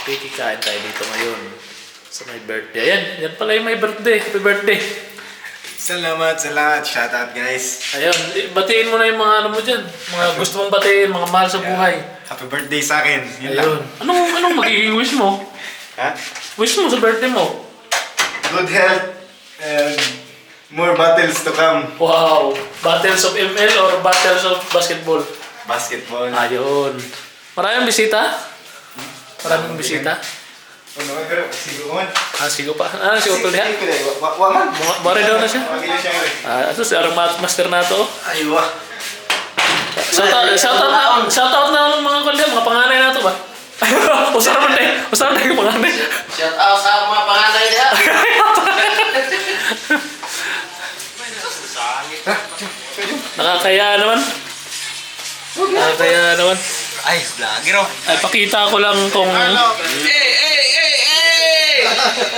Kikikain tayo dito ngayon sa may birthday. Ayan, yan pala yung may birthday. Happy birthday. Salamat. Shout out guys. Ayun, batiin mo na yung mga ano mo dyan. Mga gusto mong batiin, mga mahal sa buhay. Happy birthday sa akin. Yun Ayun. Anong magiging wish mo? Ha? Wish mo sa birthday mo? Good health and more battles to come. Wow! Battles of ML or battles of basketball? Basketball. Ayun. Maraming bisita? Maraming bisita? Ano nga pero sigo man. Sigo pa. Si Otto diha? Wa man. Mare daw na siya. Wagi na siya rin. Ito si Arang Master na to. Ay wa. Shout out na ng mga kundi, mga panganay na to ba? Usara na yung panganay. Shout out sa mga panganay niya. Nakakaya naman. Ay, vlogger oh. Ay, pakita ko lang kung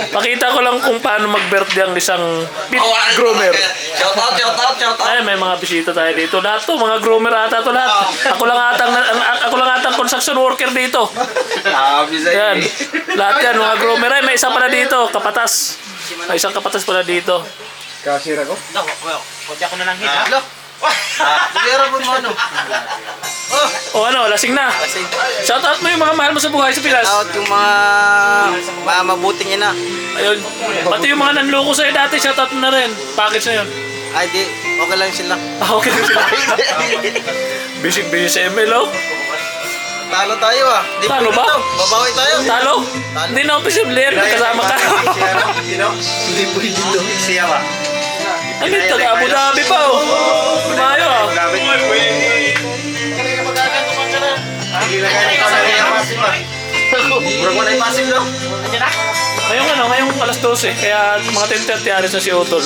pakita ko lang kung paano mag-birthday ang isang pit groomer. Shout out. Ay, may mga bisita tayo dito. Lahat to, mga groomer ata to lahat. Ako lang atang construction worker dito. Yan. Lahat yan, mga groomer. Ay, may isa pala dito, kapatas. May isang kapatas pala dito. Kasira ko. Kunti ako na lang hit ha. Siguro po mo ano. O ano, lasing na. Shout out mo yung mga mahal mo sa buhay sa Pilas. Shout yung mga mabuting yun na. Ayun. Pati yung mga nanloko sa'yo dati, shout out mo na rin. Package na yun. Ay di, okay lang sila. Okay lang sila. Busy sa ML, oh. Talo tayo ah. Di Talo ba? Babawi tayo. Talo? Hindi na official player, kasama ka. Hindi po dito. Siya ba? Ano ito? Abu Dhabi pa, oh. Mayo, ah. Ngayong alas 12, kaya mga 10:30 alis na si Otol.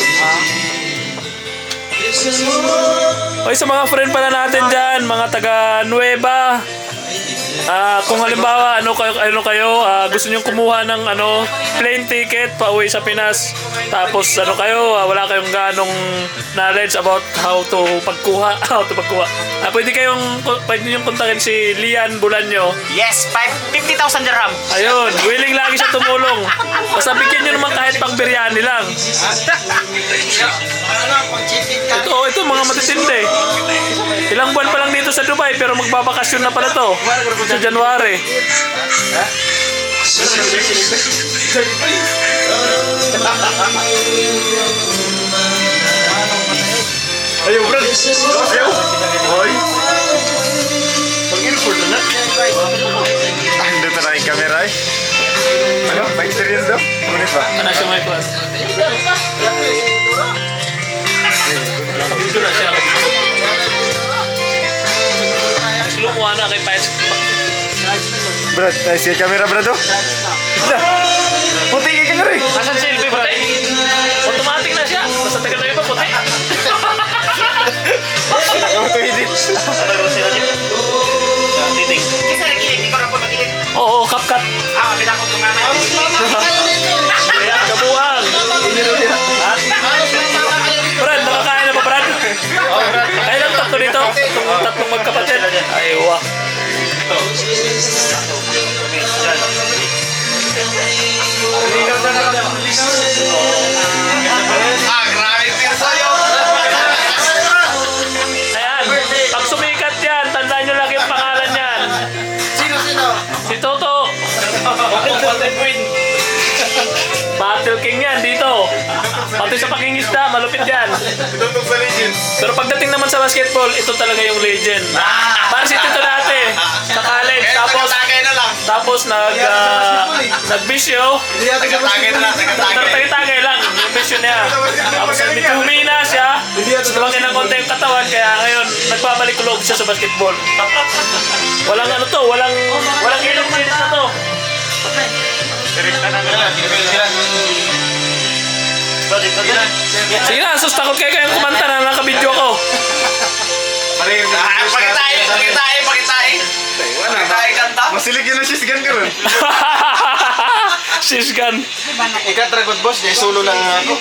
Okay, sa mga friend pala natin dyan, mga taga Nueva, kung halimbawa ano kayo gusto niyo kumuha ng plane ticket pauwi sa Pinas, tapos wala kayong ganong knowledge about how to pagkuha, pwede niyong kontakin si Lian Bulanyo. Yes, 50,000 dirham. Ayun, willing lagi siya tumulong. Basta bigyan niyo naman kahit pang biryani lang. Ito mga matitindi. Ilang buwan pa lang dito sa Dubai pero magbabakasyon na pala to sa January. Ayo bro. Ayo. Hoy. Pag-record na. Ando na yung camera eh. Ano? Pa-experience daw? Kunit ba? Ano siya may class? Dito na siya. Lumuha na kay Pais. Brad, tayo siya camera brad oh. Puti ka nga rin. Asan selfie ba? Automatic na siya. Basta tagal na yun pa puti. Nakauto-edit. Titing. Oo, kap-kap. Kaya kabuang. Brad, nakakain na ba Brad? Kaya lang tatlo dito. Itong tatlong magkapatid. Ay, wah. Ayan, pag sumikat yan, tandaan nyo lang yung pangalan yan. Sino? Si Toto. Battle King yan dito. Pati sa pangingisda, malupit yan. Tutok sa legend. Pero pagdating naman sa basketball, ito talaga yung legend. Para si Tito dati, sa college. Tapos nagbisyo. Tagay lang yung bisyo niya. Tapos humina siya. Lumaki ng konti yung katawan, kaya ngayon nagbabalik loob siya sa basketball. Walang ilong minutes na to. Sige na, sus, takot kayo kayong kumanta na nakabidyo ako. Pakitain kanta. Masilig yun ang shisgan ka rin. Sisgan. Ikaw Dragon Boss, di solo lang ako.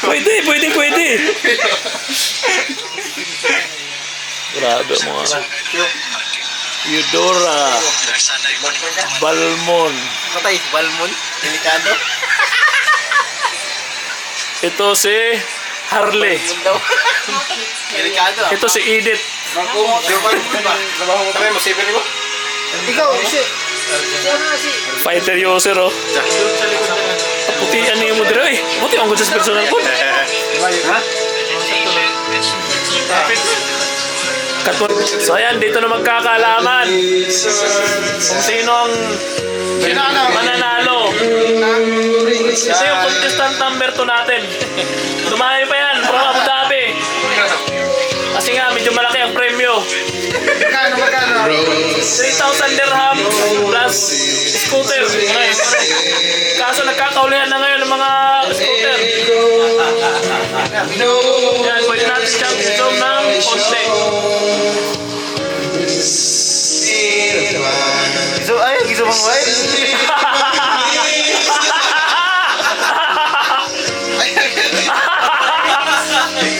Pwede. Grabe mga. Eudora. Balmon. Patay, Balmon. Delikado. Ito si Harley. Balmon daw. Delikado. Ito si Edith. Trabaho mo tayo, masipin mo. Ikaw, si Fighter user, oh. Putian niyo mo dire, eh. Puti ang gudis personal ko. Ha? So ayan, dito na magkakalaman kung sino ang mananalo. Ito yung contestant number 2 natin. Tumayo pa yan from Abu Dhabi. Kasi nga, medyo malaki ang premyo. Magkano? 3,000 dirham plus scooter. Kaso nagkakaulihan na ngayon ng mga scooter. Yan, pwede natin siyang i-zoom ng konti. Gizo bang wife?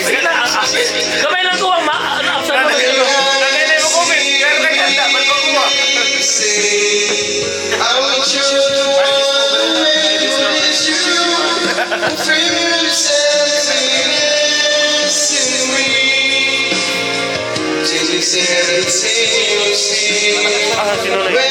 Sige na. Gamay lang ko ang ma-absent mo. Nagkailan mo kami. Kaya kayo handa. Ba't ba kuha? Sino na yun?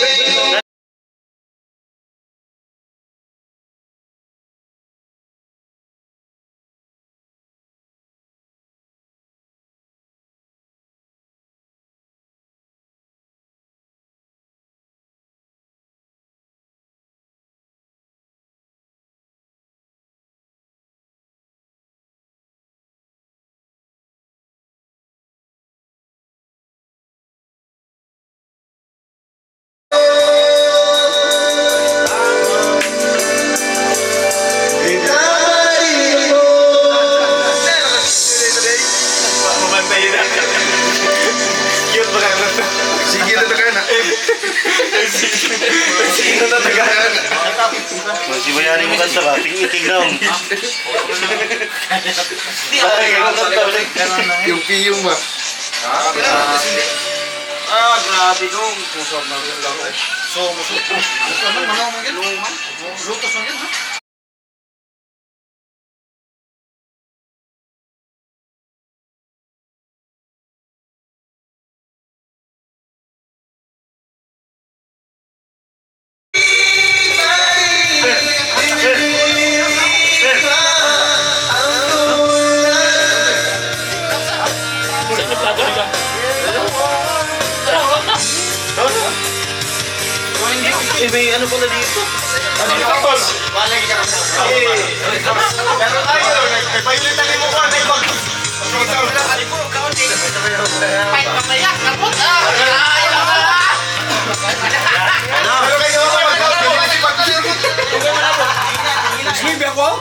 Cute ba ka na? Sige na tagaan na. Sige na tagaan. Si Bayani mo kanta ba? Tingin daw. Yung piyong ba? Grabe dong. May ano pala dito? Tapos, malagi ka kasi. Pero tayo, nagpailit na mo ko na ibag. Pero kayo Swimming ako?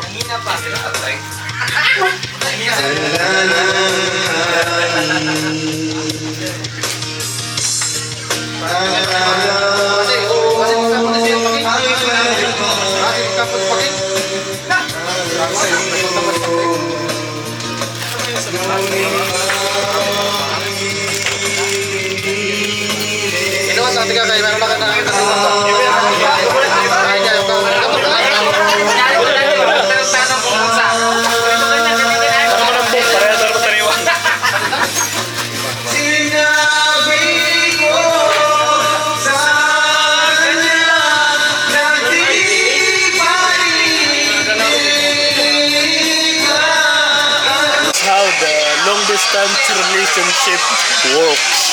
How the long distance relationship works.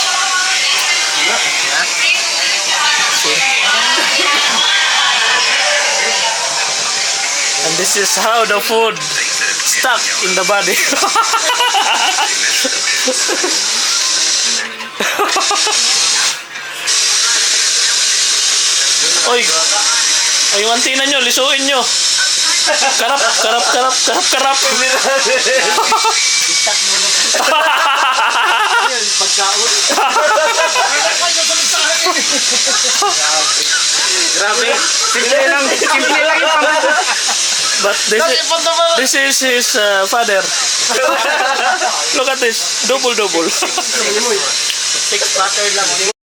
And this is how the food stuck in the body. Oy, ay yung antina nyo, lisuin nyo. Karap. Pagkaon. Grabe. Simple lang yung pangako. But this is his father. Look at this, double. Six butter lang.